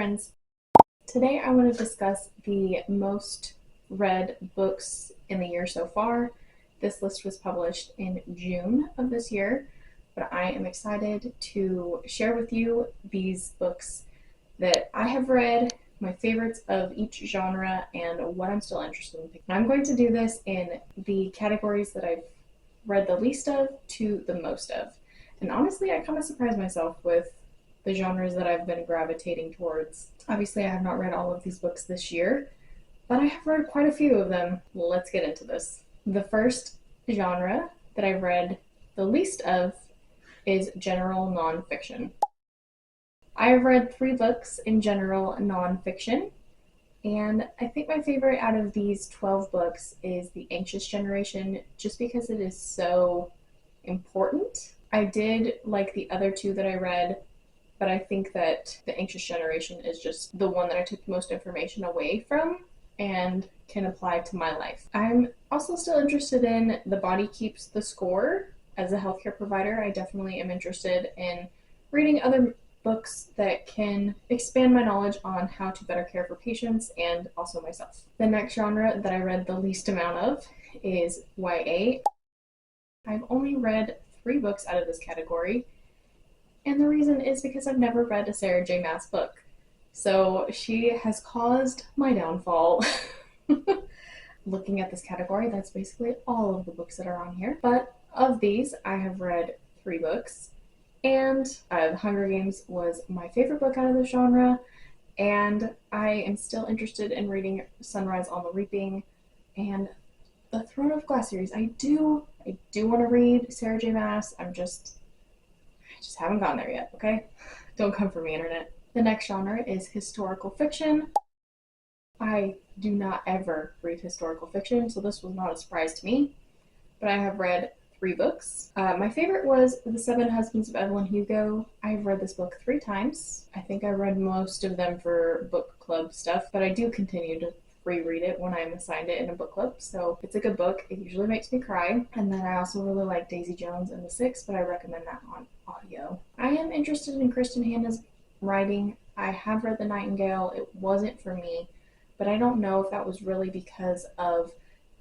friends. Today I want to discuss the most read books in the year so far. This list was published in June of this year, but I am excited to share with you these books that I have read, my favorites of each genre, and what I'm still interested in picking. I'm going to do this in the categories that I've read the least of to the most of. And honestly, I kind of surprised myself with the genres that I've been gravitating towards. Obviously, I have not read all of these books this year, but I have read quite a few of them. Let's get into this. The first genre that I've read the least of is general nonfiction. I have read 3 books in general nonfiction, and I think my favorite out of these 12 books is The Anxious Generation, just because it is so important. I did like the other 2 that I read, but I think that The Anxious Generation is just the one that I took the most information away from and can apply to my life. I'm also still interested in The Body Keeps the Score. As a healthcare provider, I definitely am interested in reading other books that can expand my knowledge on how to better care for patients and also myself. The next genre that I read the least amount of is YA. I've only read 3 books out of this category, and the reason is because I've never read a Sarah J. Maas book. So she has caused my downfall. Looking at this category, that's basically all of the books that are on here. But of these, I have read 3 books. And The Hunger Games was my favorite book out of the genre. And I am still interested in reading Sunrise on the Reaping and the Throne of Glass series. I do want to read Sarah J. Maas. I just haven't gotten there yet, okay? Don't come for me, internet. The next genre is historical fiction. I do not ever read historical fiction, so this was not a surprise to me, but I have read 3 books. My favorite was The Seven Husbands of Evelyn Hugo. I've read this book 3 times. I think I read most of them for book club stuff, but I do continue to reread it when I'm assigned it in a book club, so it's a good book. It usually makes me cry. And then I also really like Daisy Jones and the Six, but I recommend that on audio. I am interested in Kristen Hanna's writing. I have read The Nightingale. It wasn't for me, but I don't know if that was really because of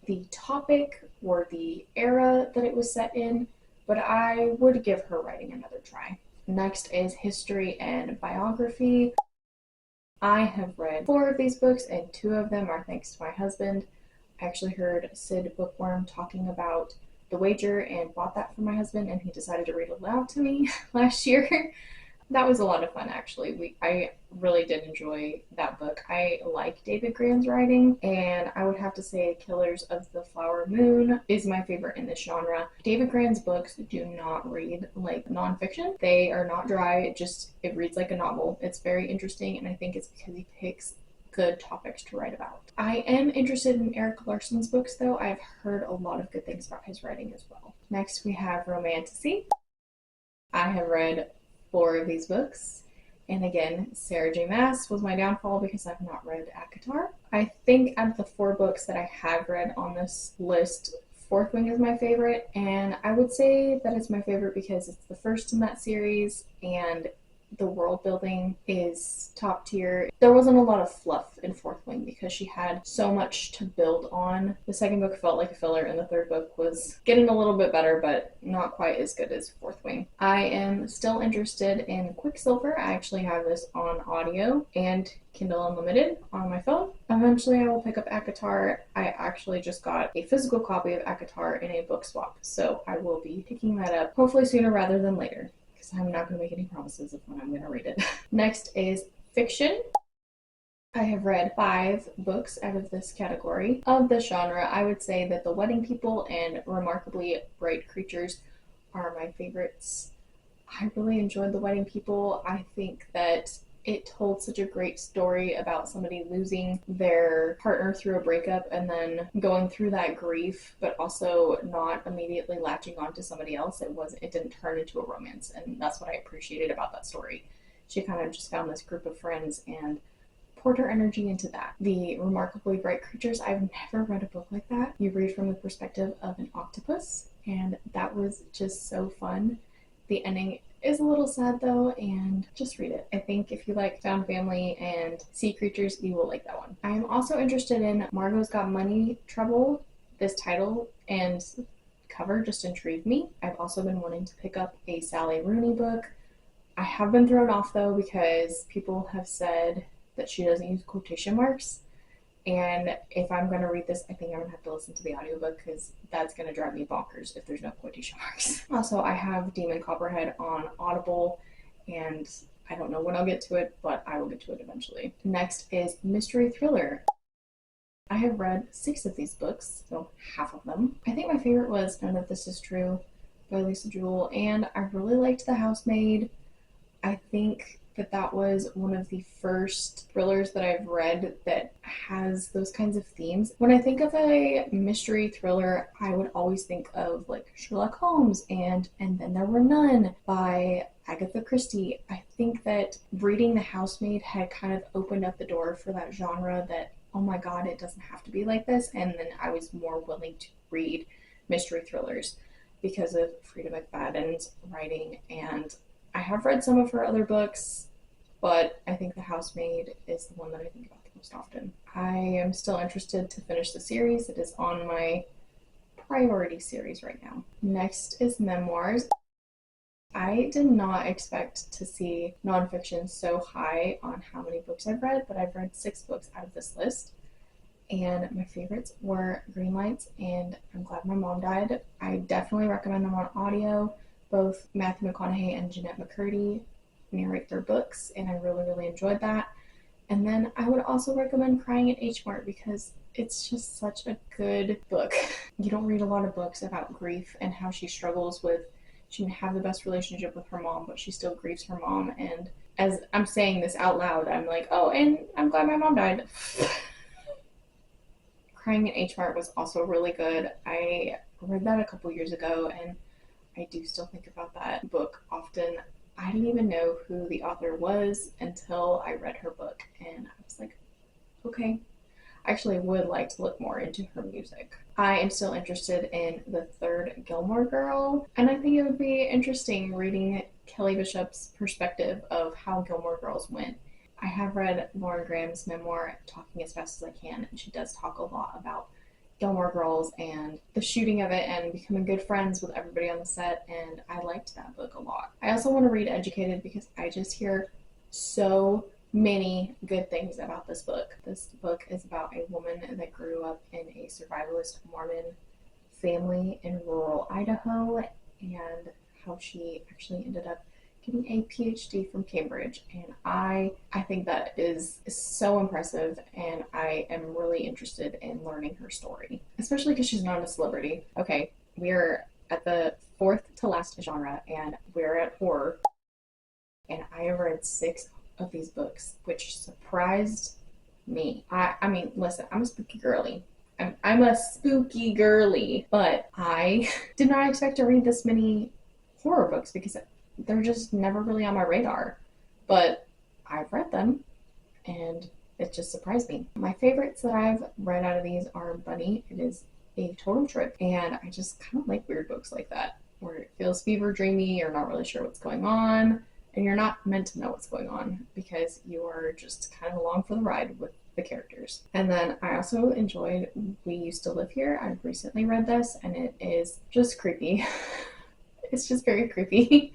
the topic or the era that it was set in, but I would give her writing another try. Next is history and biography. I have read 4 of these books, and 2 of them are thanks to my husband. I actually heard Sid Bookworm talking about The Wager and bought that for my husband, and he decided to read it aloud to me last year. That was a lot of fun, actually. I really did enjoy that book. I like David Grann's writing, and I would have to say Killers of the Flower Moon is my favorite in this genre. David Grann's books do not read like nonfiction. They are not dry, it reads like a novel. It's very interesting, and I think it's because he picks good topics to write about. I am interested in Eric Larson's books, though. I've heard a lot of good things about his writing as well. Next, we have Romantasy. I have read 4 of these books, and again, Sarah J. Maas was my downfall because I've not read ACOTAR. I think out of the 4 books that I have read on this list, Fourth Wing is my favorite, and I would say that it's my favorite because it's the first in that series, and the world building is top tier. There wasn't a lot of fluff in Fourth Wing because she had so much to build on. The second book felt like a filler, and the third book was getting a little bit better, but not quite as good as Fourth Wing. I am still interested in Quicksilver. I actually have this on audio and Kindle Unlimited on my phone. Eventually I will pick up ACOTAR. I actually just got a physical copy of ACOTAR in a book swap, so I will be picking that up hopefully sooner rather than later. I'm not going to make any promises of when I'm going to read it. Next is fiction. I have read 5 books out of this category. Of the genre, I would say that The Wedding People and Remarkably Bright Creatures are my favorites. I really enjoyed The Wedding People. I think that it told such a great story about somebody losing their partner through a breakup and then going through that grief, but also not immediately latching on to somebody else. It didn't turn into a romance, and that's what I appreciated about that story. She kind of just found this group of friends and poured her energy into that. The Remarkably Bright Creatures, I've never read a book like that. You read from the perspective of an octopus, and that was just so fun. The ending is a little sad though, and just read it. I think if you like found family and sea creatures, you will like that one. I am also interested in Margot's Got Money Trouble. This title and cover just intrigued me. I've also been wanting to pick up a Sally Rooney book. I have been thrown off though because people have said that she doesn't use quotation marks. And if I'm going to read this, I think I'm going to have to listen to the audiobook because that's going to drive me bonkers if there's no quotation marks. Also, I have Demon Copperhead on Audible, and I don't know when I'll get to it, but I will get to it eventually. Next is Mystery Thriller. I have read 6 of these books, so half of them. I think my favorite was None of This Is True by Lisa Jewell, and I really liked The Housemaid. I think that was one of the first thrillers that I've read that has those kinds of themes. When I think of a mystery thriller, I would always think of like Sherlock Holmes and Then There Were None by Agatha Christie. I think that reading The Housemaid had kind of opened up the door for that genre that, oh my god, it doesn't have to be like this. And then I was more willing to read mystery thrillers because of Frida McFadden's writing, and I have read some of her other books, but I think The Housemaid is the one that I think about the most often. I am still interested to finish the series. It is on my priority series right now. Next is memoirs. I did not expect to see nonfiction so high on how many books I've read, but I've read 6 books out of this list. And my favorites were Green Lights and I'm Glad My Mom Died. I definitely recommend them on audio. Both Matthew McConaughey and Jeanette McCurdy narrate their books, and I really, really enjoyed that. And then I would also recommend Crying at H Mart because it's just such a good book. You don't read a lot of books about grief and how she struggles with, she didn't have the best relationship with her mom, but she still grieves her mom. And as I'm saying this out loud, I'm like, oh, and I'm glad my mom died. Crying at H Mart was also really good. I read that a couple years ago, and I do still think about that book often. I didn't even know who the author was until I read her book, and I was like, okay. I actually would like to look more into her music. I am still interested in the third Gilmore Girl, and I think it would be interesting reading Kelly Bishop's perspective of how Gilmore Girls went. I have read Lauren Graham's memoir, Talking as Fast as I Can, and she does talk a lot about Gilmore Girls and the shooting of it and becoming good friends with everybody on the set, and I liked that book a lot. I also want to read Educated because I just hear so many good things about this book. This book is about a woman that grew up in a survivalist Mormon family in rural Idaho and how she actually ended up getting a PhD from Cambridge, and I think that is so impressive, and I am really interested in learning her story, especially because she's not a celebrity. Okay, we're at the 4th to last genre, and we're at horror, and I have read 6 of these books, which surprised me. I mean, listen, I'm a spooky girly. I'm a spooky girly, but I did not expect to read this many horror books because they're just never really on my radar, but I've read them and it just surprised me. My favorites that I've read out of these are Bunny. It is a total trip, and I just kind of like weird books like that where it feels fever dreamy, you're not really sure what's going on, and you're not meant to know what's going on because you are just kind of along for the ride with the characters. And then I also enjoyed We Used to Live Here. I've recently read this and it is just creepy. It's just very creepy.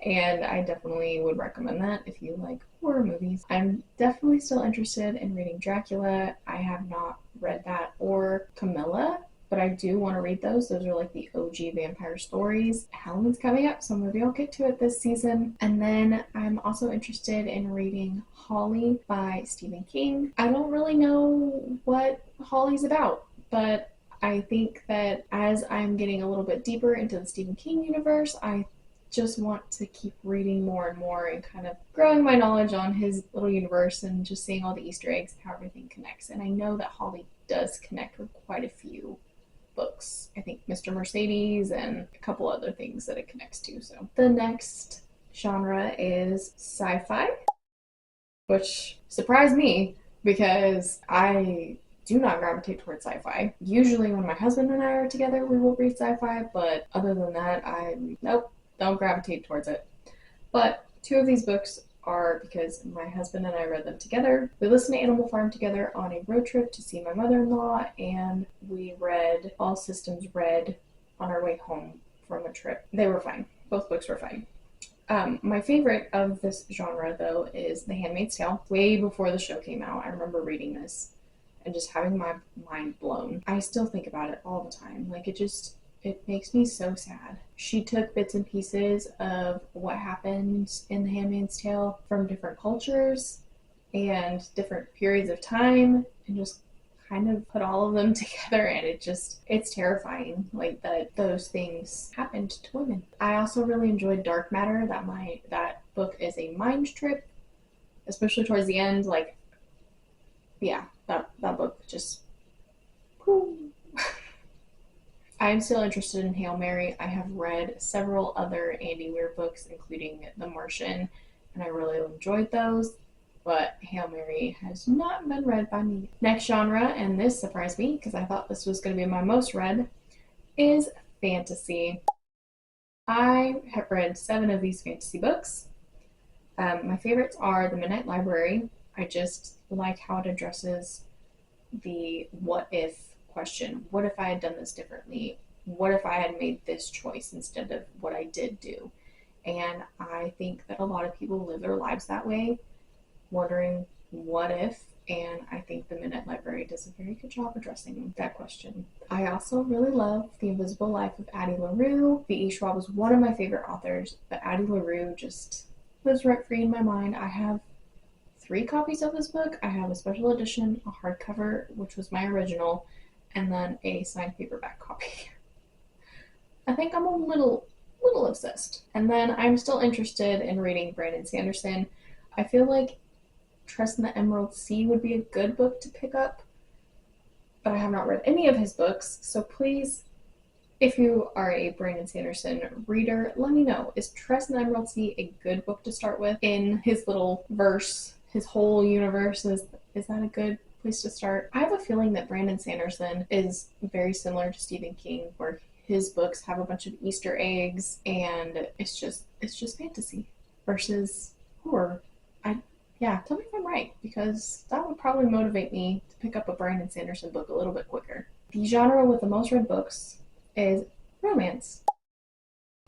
And I definitely would recommend that if you like horror movies. I'm definitely still interested in reading Dracula. I have not read that or Camilla, but I do want to read those. Those are like the OG vampire stories. Halloween's coming up, so maybe I'll get to it this season. And then I'm also interested in reading Holly by Stephen King. I don't really know what Holly's about, but I think that as I'm getting a little bit deeper into the Stephen King universe, I just want to keep reading more and more and kind of growing my knowledge on his little universe and just seeing all the Easter eggs, how everything connects. And I know that Holly does connect with quite a few books. I think Mr. Mercedes and a couple other things that it connects to. So the next genre is sci-fi, which surprised me because I do not gravitate towards sci-fi. Usually when my husband and I are together, we will read sci-fi, but other than that, nope, don't gravitate towards it. But two of these books are because my husband and I read them together. We listened to Animal Farm together on a road trip to see my mother-in-law, and we read All Systems Red on our way home from a trip. They were fine. Both books were fine. My favorite of this genre, though, is The Handmaid's Tale. Way before the show came out, I remember reading this and just having my mind blown. I still think about it all the time. Like, it makes me so sad. She took bits and pieces of what happened in The Handmaid's Tale from different cultures and different periods of time and just kind of put all of them together, and it's terrifying, like, that those things happened to women. I also really enjoyed Dark Matter. That book is a mind trip, especially towards the end. Like, yeah, that book just whew. I am still interested in Hail Mary. I have read several other Andy Weir books, including The Martian, and I really enjoyed those. But Hail Mary has not been read by me. Next genre, and this surprised me because I thought this was going to be my most read, is fantasy. I have read 7 of these fantasy books. My favorites are The Midnight Library. I just like how it addresses the what if question. What if I had done this differently? What if I had made this choice instead of what I did do? And I think that a lot of people live their lives that way, wondering what if, and I think The Midnight Library does a very good job addressing that question. I also really love The Invisible Life of Addie LaRue. V.E. Schwab was one of my favorite authors, but Addie LaRue just lives rent-free in my mind. I have 3 copies of this book. I have a special edition, a hardcover, which was my original, and then a signed paperback copy. I think I'm a little obsessed. And then I'm still interested in reading Brandon Sanderson. I feel like Trust in the Emerald Sea would be a good book to pick up, but I have not read any of his books, so please, if you are a Brandon Sanderson reader, let me know. Is Trust in the Emerald Sea a good book to start with in his little verse, his whole universe? Is that a good place to start? I have a feeling that Brandon Sanderson is very similar to Stephen King, where his books have a bunch of Easter eggs and it's just fantasy versus horror. Yeah, tell me if I'm right, because that would probably motivate me to pick up a Brandon Sanderson book a little bit quicker. The genre with the most read books is romance.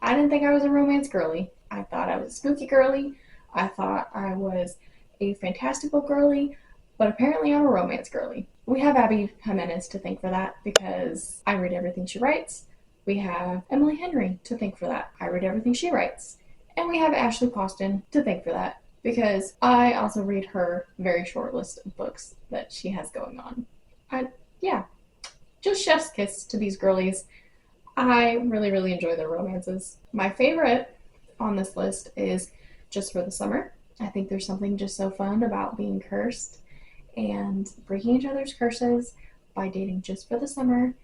I didn't think I was a romance girly. I thought I was a spooky girly. I thought I was a fantastical girly, but apparently I'm a romance girly. We have Abbi Jimenez to thank for that because I read everything she writes. We have Emily Henry to thank for that. I read everything she writes. And we have Ashley Poston to thank for that, because I also read her very short list of books that she has going on. Yeah, just chef's kiss to these girlies. I really, really enjoy their romances. My favorite on this list is Just for the Summer. I think there's something just so fun about being cursed and breaking each other's curses by dating just for the summer,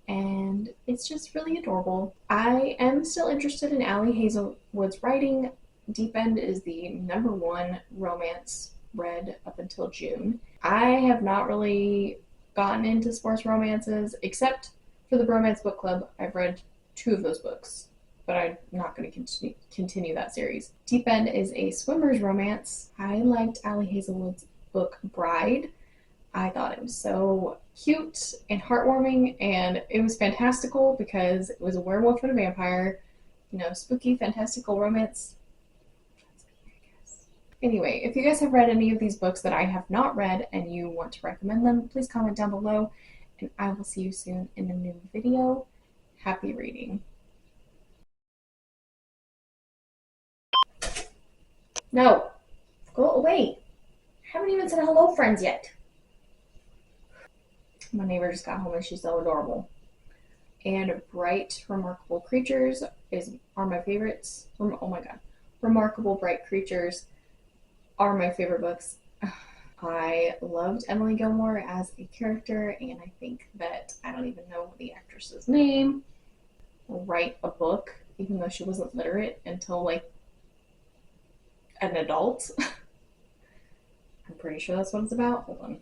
and it's just really adorable. I am still interested in Allie Hazelwood's writing. Deep End is the #1 romance read up until June. I have not really gotten into sports romances, except for the Bromance Book Club. I've read 2 of those books, but I'm not going to continue that series. Deep End is a swimmer's romance. I liked Allie Hazelwood's book Bride. I thought it was so cute and heartwarming, and it was fantastical because it was a werewolf and a vampire. Spooky, fantastical romance. Anyway, if you guys have read any of these books that I have not read and you want to recommend them, please comment down below, and I will see you soon in a new video. Happy reading. No, go away. I haven't even said hello, friends, yet. My neighbor just got home and she's so adorable. And Bright, Remarkable Creatures are my favorites. Oh my god. Remarkable Bright Creatures are my favorite books. I loved Emily Gilmore as a character, and I think that, I don't even know the actress's name, will write a book, even though she wasn't literate until like an adult. I'm pretty sure that's what it's about. Hold on.